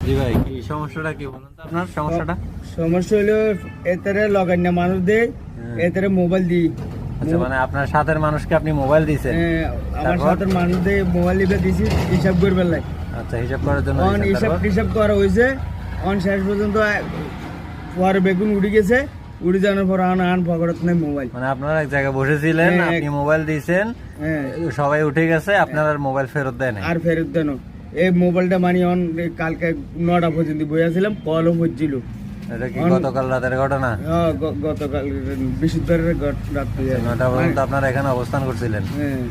জি ভাই, কি সমস্যাটা কি বলুন তো আপনার সমস্যাটা? সমস্যা হলো এতারে লগান না মানুষ দেয়, এতারে মোবাইল দিই। আচ্ছা, মানে আপনার সাথের মানুষকে আপনি মোবাইল দিয়েছেন? আমার তারপর? সাথে মানুষ দেয় মোবাইল দিবে দিছি হিসাব করবার লাই। আচ্ছা, হিসাব করার জন্য অন দিয়েছেন, হিসাব তারপর? টিসাব করা হয়েছে, অন শেষ পর্যন্ত পরে বেগুন উড়ে গেছে, উড়ে যাওয়ার পর আন পকেটত নাই মোবাইল। মানে আপনারা এক জায়গায় বসেছিলেন, হ্যাঁ, আপনি মোবাইল দিয়েছেন, হ্যাঁ সবাই উঠে গেছে, আপনার আর মোবাইল ফেরত দেয় নাই? আর ফেরত দেন এই মোবাইলটা মানে অন কালকে 9টা পর্যন্ত বইয়াছিলাম, কলও হচ্ছিল। এটা কি গতকাল রাতের ঘটনা? গতকাল বৃহস্পতিবারের রাত্রে। 9টা পর্যন্ত আপনারা এখানে অবস্থান করছিলেন, হ্যাঁ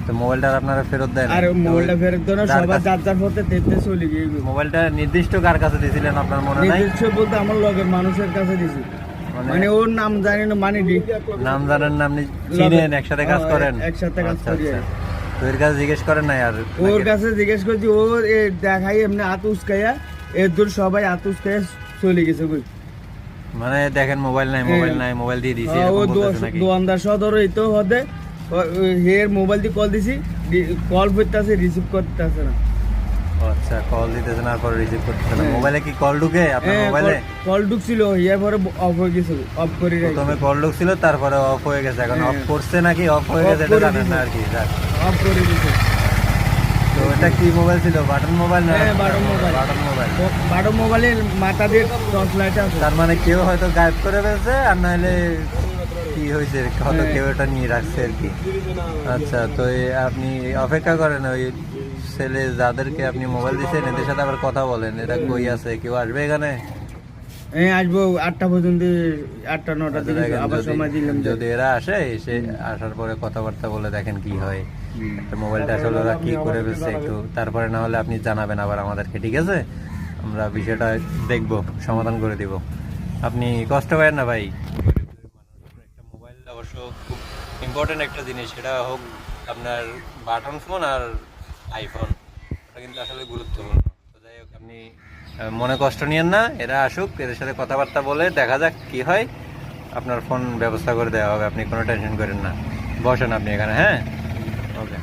তো মোবাইলটা আর আপনারা ফেরত দেন? আর মোবাইলটা ফেরত দেন, যার সবাই কাছে- যার যার পথে তেতে চলে গিয়ে। মোবাইলটা নির্দিষ্ট কার কাছে দিয়েছিলেন আপনার মনে নাই? নিজস্ব বলতে আমার লগের মানুষের কাছে দিছি, মানে মানে ওর নাম জানি না, মানে নাম জানেন না, আপনি চিনেন, একসাথে কাজ করেন? একসাথে কাজ আচ্ছা, করি। আচ্ছা। তো এর কাছে জিজ্ঞেস করেন নাই আর? ওর নাকি? কাছে জিজ্ঞেস করছি, ও দেখাই এমনি হাত উস্কাইয়া এর দূর সবাই হাত উস্কাইয়া চলে গেছে কই। মানে দেখেন মোবাইল নাই, মোবাইল নাই, মোবাইল দিয়ে দিয়েছি, ও এরকম বলতেছে নাকি? দোকানদার সদর হইতো হদে হের মোবাইল দিয়ে কল দিছি, কল করতেছে, রিসিভ করতেছে না। ও আচ্ছা, কল দিতেছে না, পরে রিসিভ করতেছে না। হ্যাঁ। মোবাইলে কি কল ঢুকে আপনার মোবাইলে? কল ঢুকছিল, ইয়ার পরে অফ হয়ে গেছে, অফ করে রাখি। প্রথমে কল ঢুকছিল, তারপরে অফ হয়ে গেছে। এখন অফ হ্যাঁ। করছে নাকি অফ হয়ে Off গেছে এটা করে জানেন না দিছে। আর কি। যাক। অফ করে দিছে। তো এটা কি মোবাইল ছিল? বাটন মোবাইল না? হ্যাঁ, button mobile। Button mobile. বারো মোবাইলের মাথা দিয়ে টর্চ লাইট আছে। তার মানে কেউ হয়তো গায়েব করে ফেলছে, আর নাহলে কি হয়েছে হয়তো হ্যাঁ। কেউ এটা নিয়ে রাখছে আর কি। আচ্ছা, তো আপনি অপেক্ষা করেন, ওই ছেলে যাদেরকে আপনি মোবাইল দিচ্ছেন এদের সাথে আবার কথা বলেন, এরা কই আছে, কেউ আসবে এখানে? হ্যাঁ আসবো 8টা পর্যন্ত, 8টা 9টার আচ্ছা, দিকে দেখেন, আবার সময় দিলাম। যদি এরা আসে, এসে আসার পরে কথাবার্তা বলে দেখেন কি হয়। একটা মোবাইলটা আসলে ওরা কি করে ফেলছে একটু, তারপরে না হলে আপনি জানাবেন আবার আমাদেরকে, ঠিক আছে? আমরা বিষয়টা দেখব, সমাধান করে দিব। আপনি কষ্ট পাবেন না ভাই। একটা মোবাইল অবশ্য খুব ইম্পর্টেন্ট একটা জিনিস, সেটা হোক আপনার বাটন ফোন আর আইফোন, ওটা কিন্তু আসলে গুরুত্বপূর্ণ। তো যাই হোক, আপনি মনে কষ্ট নিয়েন না, এরা আসুক, এদের সাথে কথাবার্তা বলে দেখা যাক কি হয়। আপনার ফোন ব্যবস্থা করে দেওয়া হবে, আপনি কোনো টেনশন করেন না। বসেন আপনি এখানে, হ্যাঁ? ওকে।